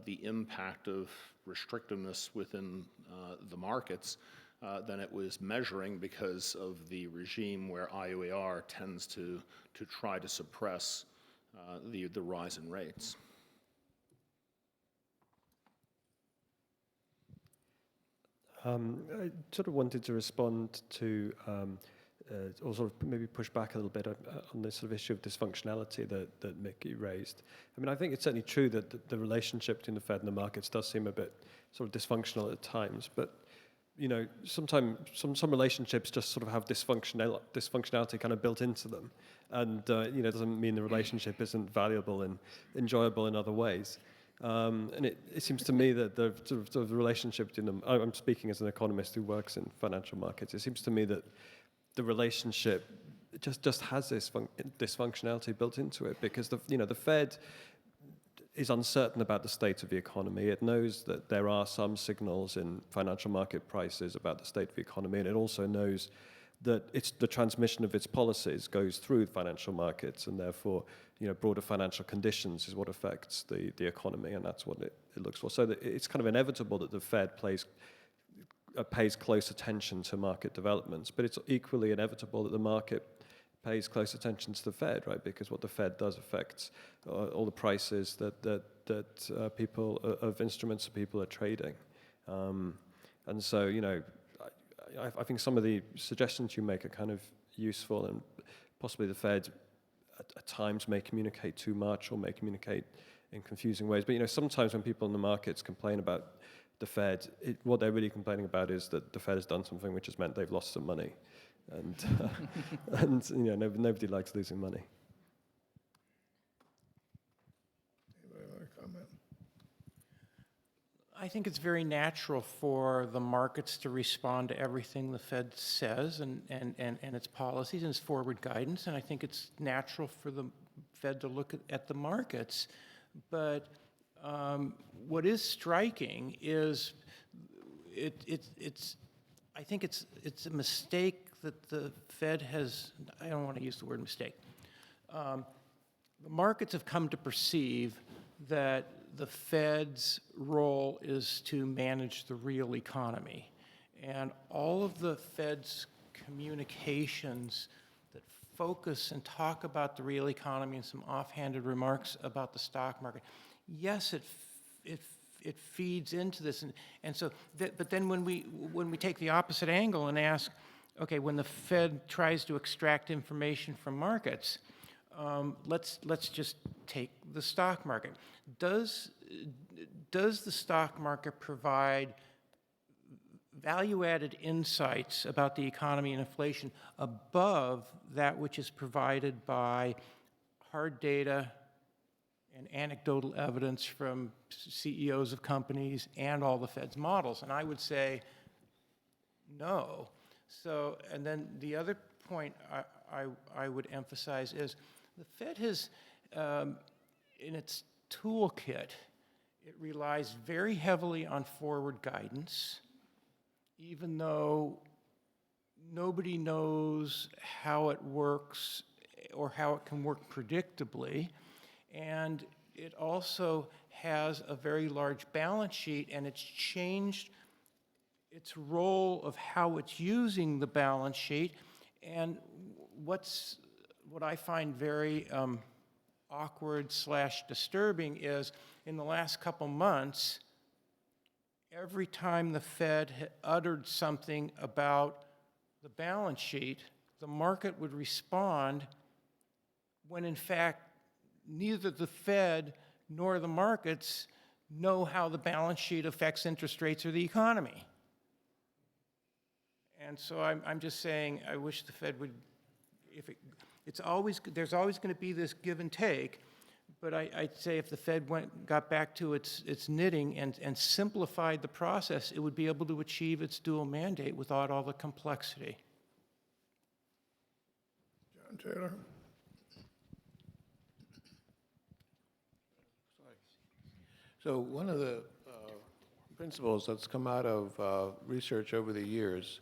the impact of restrictiveness within the markets than it was measuring, because of the regime where IOER tends to try to suppress the rise in rates. I sort of wanted to respond to, or sort of maybe push back a little bit on this sort of issue of dysfunctionality that Mickey raised. I mean, I think it's certainly true that the relationship between the Fed and the markets does seem a bit sort of dysfunctional at times, but sometimes some relationships just sort of have dysfunctionality kind of built into them, and it doesn't mean the relationship isn't valuable and enjoyable in other ways. And it seems to me that the sort of relationship between them, I'm speaking as an economist who works in financial markets, it seems to me that the relationship just has this dysfunctionality built into it, because the Fed is uncertain about the state of the economy. It knows that there are some signals in financial market prices about the state of the economy, and it also knows that the transmission of its policies goes through financial markets, and therefore, broader financial conditions is what affects the economy, and that's what it looks for. So that it's kind of inevitable that the Fed pays close attention to market developments, but it's equally inevitable that the market pays close attention to the Fed, right? Because what the Fed does affects all the prices that people of instruments that people are trading, and so I think some of the suggestions you make are kind of useful, and possibly the Fed at times may communicate too much or may communicate in confusing ways. But sometimes when people in the markets complain about the Fed, what they're really complaining about is that the Fed has done something which has meant they've lost some money, and nobody likes losing money. Anybody want to comment? I think it's very natural for the markets to respond to everything the Fed says and its policies and its forward guidance, and I think it's natural for the Fed to look at the markets. But what is striking is I think it's a mistake that the Fed has. I don't want to use the word mistake. The markets have come to perceive that the Fed's role is to manage the real economy. And all of the Fed's communications that focus and talk about the real economy and some offhanded remarks about the stock market, yes, it feeds into this. And so, but then when we take the opposite angle and ask, okay, when the Fed tries to extract information from markets, let's just take the stock market. Does the stock market provide value-added insights about the economy and inflation above that which is provided by hard data and anecdotal evidence from CEOs of companies and all the Fed's models? And I would say no. So, and then the other point I would emphasize is the Fed has, in its toolkit, it relies very heavily on forward guidance, even though nobody knows how it works or how it can work predictably. And it also has a very large balance sheet, and it's changed its role of how it's using the balance sheet. And what I find very awkward / disturbing is in the last couple months, every time the Fed had uttered something about the balance sheet, the market would respond when in fact neither the Fed nor the markets know how the balance sheet affects interest rates or the economy. And so I'm just saying, I wish the Fed would, there's always going to be this give and take, but I'd say if the Fed got back to its knitting and simplified the process, it would be able to achieve its dual mandate without all the complexity. John Taylor? So one of the principles that's come out of research over the years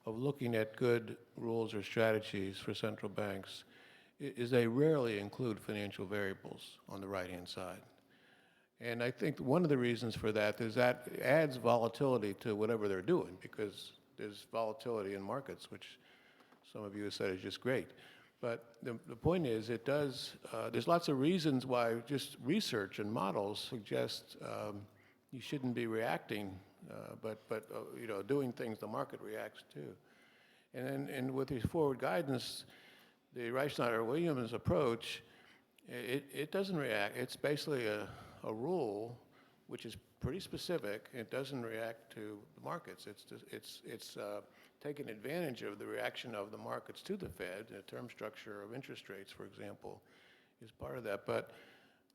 of looking at good rules or strategies for central banks is they rarely include financial variables on the right-hand side. And I think one of the reasons for that is that adds volatility to whatever they're doing, because there's volatility in markets, which some of you have said is just great. But the point is, it does, there's lots of reasons why just research and models suggest you shouldn't be reacting, but you know, doing things the market reacts to. And with these forward guidance, the Reichenauer-Williams approach, it doesn't react. It's basically a rule which is pretty specific. It doesn't react to the markets. It's taking advantage of the reaction of the markets to the Fed. The term structure of interest rates, for example, is part of that. But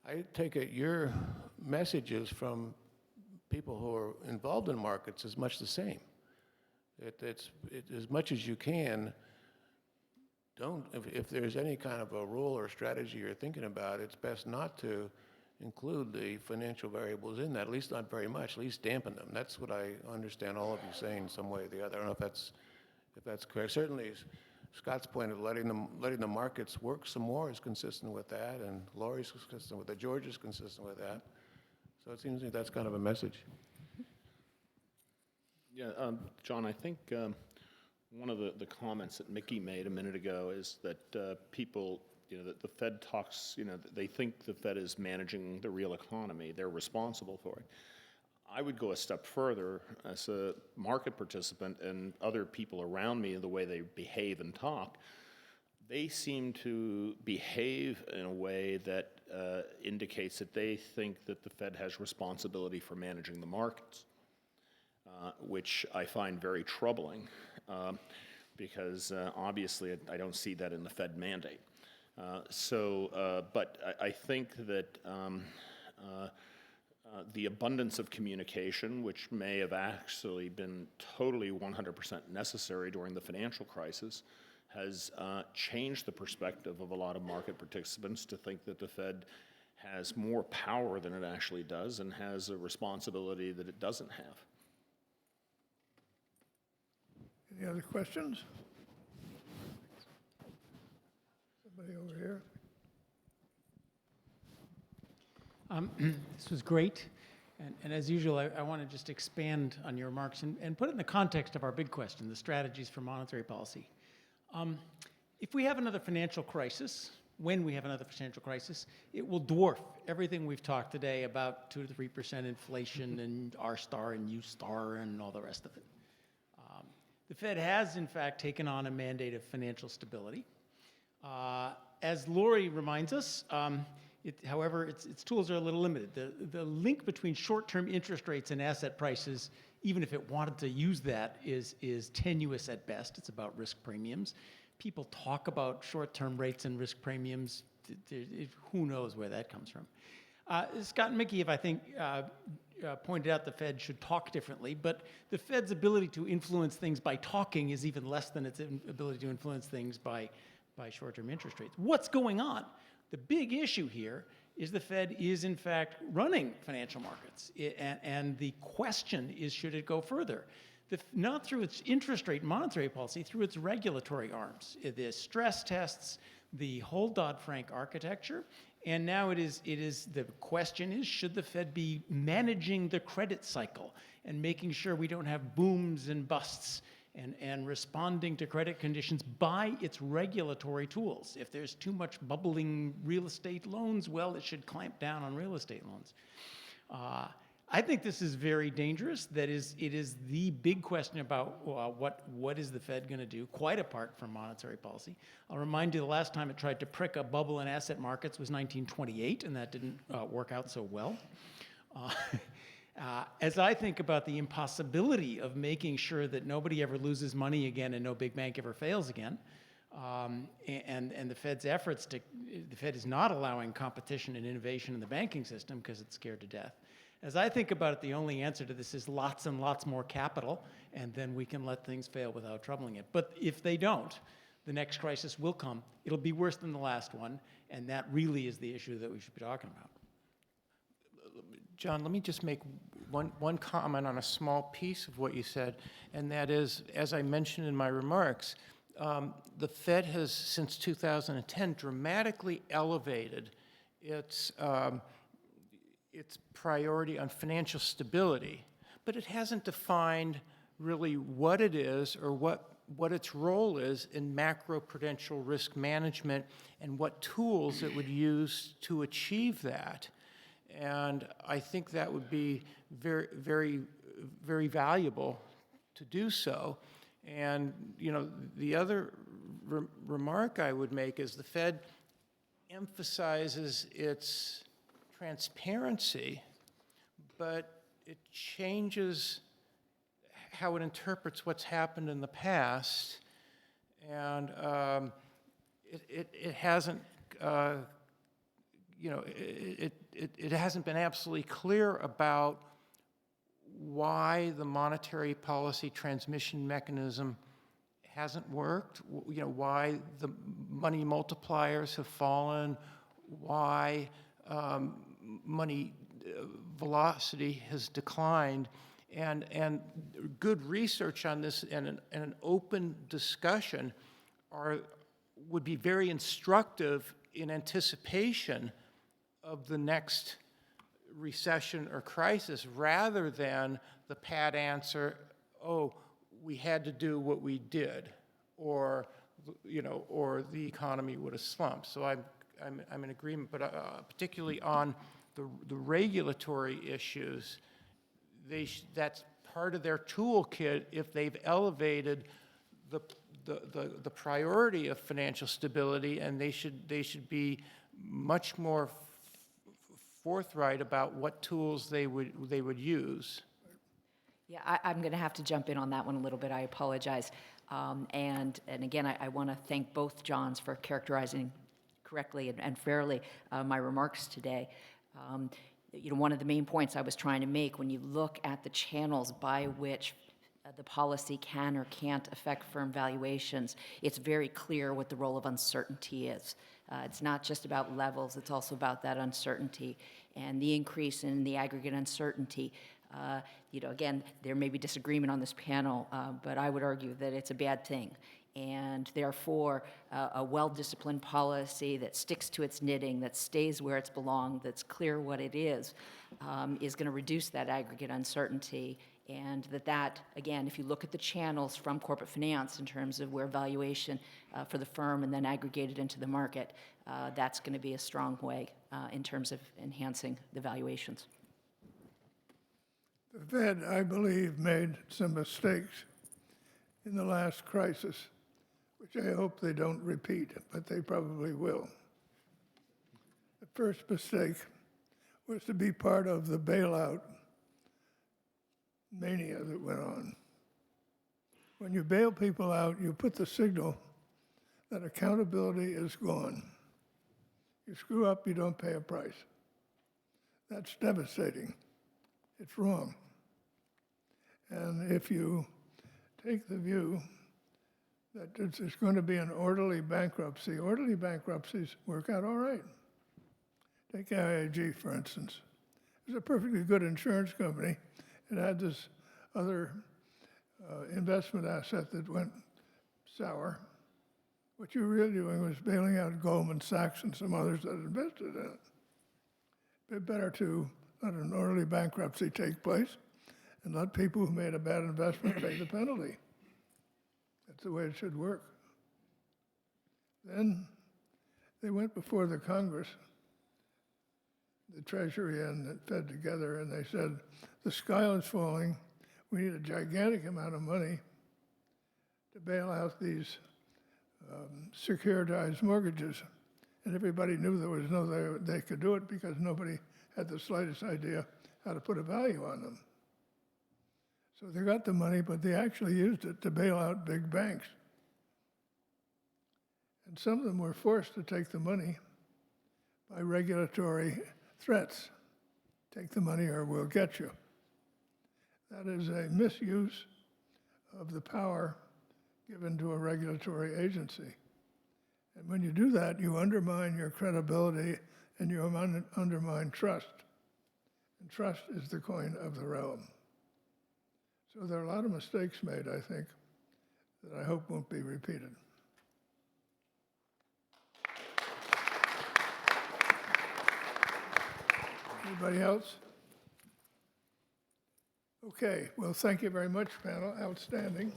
I take it your messages from people who are involved in markets is much the same. As much as you can, if there's any kind of a rule or strategy you're thinking about, it's best not to include the financial variables in that, at least not very much, at least dampen them. That's what I understand all of you saying in some way or the other. I don't know if that's correct. Certainly, Scott's point of letting the markets work some more is consistent with that, and Laurie's consistent with that, George is consistent with that. So it seems like that's kind of a message. Yeah, John, I think one of the comments that Mickey made a minute ago is that people, you know, that the Fed talks, you know, they think the Fed is managing the real economy. They're responsible for it. I would go a step further as a market participant and other people around me, the way they behave and talk. They seem to behave in a way that indicates that they think that the Fed has responsibility for managing the markets, which I find very troubling because obviously I don't see that in the Fed mandate. But I think that the abundance of communication, which may have actually been totally 100% necessary during the financial crisis, has changed the perspective of a lot of market participants to think that the Fed has more power than it actually does and has a responsibility that it doesn't have. Any other questions? Somebody over here? This was great. And as usual, I want to just expand on your remarks and put it in the context of our big question, the strategies for monetary policy. If we have another financial crisis, when we have another financial crisis, it will dwarf everything we've talked today about 2 to 3% inflation and R star and U star and all the rest of it. The Fed has, in fact, taken on a mandate of financial stability. As Laurie reminds us, however, its tools are a little limited. The link between short-term interest rates and asset prices, even if it wanted to use that, is tenuous at best. It's about risk premiums. People talk about short-term rates and risk premiums. Who knows where that comes from? Scott and Mickey have, I think, pointed out the Fed should talk differently, but the Fed's ability to influence things by talking is even less than its ability to influence things by short-term interest rates. What's going on? The big issue here is the Fed is, in fact, running financial markets. And the question is, should it go further? Not through its interest rate monetary policy, through its regulatory arms. The stress tests, the whole Dodd-Frank architecture. And now the question is, should the Fed be managing the credit cycle and making sure we don't have booms and busts and responding to credit conditions by its regulatory tools? If there's too much bubbling real estate loans, well, it should clamp down on real estate loans. I think this is very dangerous. It is the big question about what is the Fed going to do, quite apart from monetary policy. I'll remind you the last time it tried to prick a bubble in asset markets was 1928, and that didn't work out so well. As I think about the impossibility of making sure that nobody ever loses money again and no big bank ever fails again, and the Fed's efforts the Fed is not allowing competition and innovation in the banking system because it's scared to death. As I think about it, the only answer to this is lots and lots more capital, and then we can let things fail without troubling it. But if they don't, the next crisis will come. It'll be worse than the last one, and that really is the issue that we should be talking about. John, let me just make one comment on a small piece of what you said, and that is, as I mentioned in my remarks, the Fed has, since 2010, dramatically elevated its priority on financial stability, but it hasn't defined really what it is or what its role is in macroprudential risk management and what tools it would use to achieve that. And I think that would be very, very, very valuable to do so. And, you know, the other remark I would make is the Fed emphasizes its transparency, but it changes how it interprets what's happened in the past, and it hasn't, you know, it hasn't been absolutely clear about why the monetary policy transmission mechanism hasn't worked, you know, why the money multipliers have fallen, why money velocity has declined, and good research on this and an open discussion would be very instructive in anticipation of the next recession or crisis, rather than the pat answer, oh, we had to do what we did, or, you know, or the economy would have slumped. So I'm in agreement, but particularly on the regulatory issues, that's part of their toolkit if they've elevated the priority of financial stability, and they should be much more forthright about what tools they would use. Yeah, I'm going to have to jump in on that one a little bit. I apologize. And again, I want to thank both Johns for characterizing correctly and fairly my remarks today. You know, one of the main points I was trying to make, when you look at the channels by which the policy can or can't affect firm valuations, it's very clear what the role of uncertainty is. It's not just about levels, it's also about that uncertainty. And the increase in the aggregate uncertainty, you know, again, there may be disagreement on this panel, but I would argue that it's a bad thing. And therefore, a well-disciplined policy that sticks to its knitting, that stays where it's belonged, that's clear what it is going to reduce that aggregate uncertainty. And that, again, if you look at the channels from corporate finance in terms of where valuation for the firm and then aggregated into the market, that's going to be a strong way in terms of enhancing the valuations. The Fed, I believe, made some mistakes in the last crisis, which I hope they don't repeat, but they probably will. The first mistake was to be part of the bailout mania that went on. When you bail people out, you put the signal that accountability is gone. You screw up, you don't pay a price. That's devastating. It's wrong. And if you take the view that there's going to be an orderly bankruptcy bankruptcies work out all right. Take IAG, for instance. It's a perfectly good insurance company. It had this other investment asset that went sour, What you're really doing was bailing out Goldman Sachs and some others that invested in it. It'd be better to let an orderly bankruptcy take place and let people who made a bad investment pay the penalty. That's the way it should work. Then they went before the Congress, the Treasury and the Fed together, and they said, the sky is falling. We need a gigantic amount of money to bail out these securitized mortgages. And everybody knew there was no way they could do it because nobody had the slightest idea how to put a value on them. So they got the money, but they actually used it to bail out big banks. And some of them were forced to take the money by regulatory threats. Take the money or we'll get you. That is a misuse of the power given to a regulatory agency. And when you do that, you undermine your credibility and you undermine trust. And trust is the coin of the realm. So there are a lot of mistakes made, I think, that I hope won't be repeated. Anybody else? Okay, well, thank you very much, panel. Outstanding.